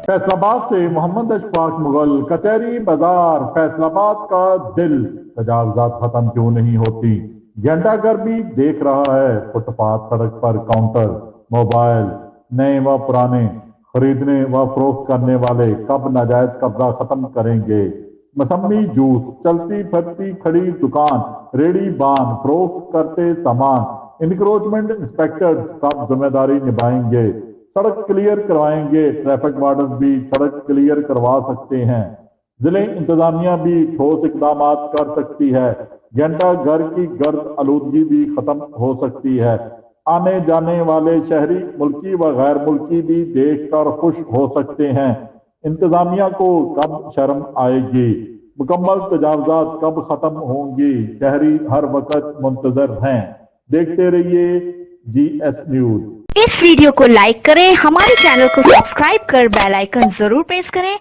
फैसलाबाद से मोहम्मद अशफाक मुगल। कचहरी बाजार फैसलाबाद का दिल। तजावजात खत्म क्यों नहीं होती? घंटाघर भी देख रहा है। फुटपाथ सड़क पर काउंटर, मोबाइल, नए व पुराने, खरीदने व फरोख्त करने वाले कब नाजायज कब्जा खत्म करेंगे? मौसमी जूस, चलती फिरती खड़ी दुकान, रेडी बान, फरोख्त करते सामान, इंक्रोचमेंट इंस्पेक्टर्स कब जिम्मेदारी निभाएंगे? सड़क क्लियर करवाएंगे। ट्रैफिक वार्डन भी सड़क क्लियर करवा सकते हैं। जिले इंतजामिया भी ठोस इकदाम कर सकती है। घंटा घर की गर्द आलूदगी भी खत्म हो सकती है। आने जाने वाले शहरी मुल्की व गैर मुल्की भी देखकर खुश हो सकते हैं। इंतजामिया को कब शर्म आएगी? मुकम्मल तजावजात कब खत्म होंगी? शहरी हर वक्त मुंतजर हैं। देखते रहिए GS न्यूज। इस वीडियो को लाइक करें, हमारे चैनल को सब्सक्राइब कर बेल आइकन जरूर प्रेस करें।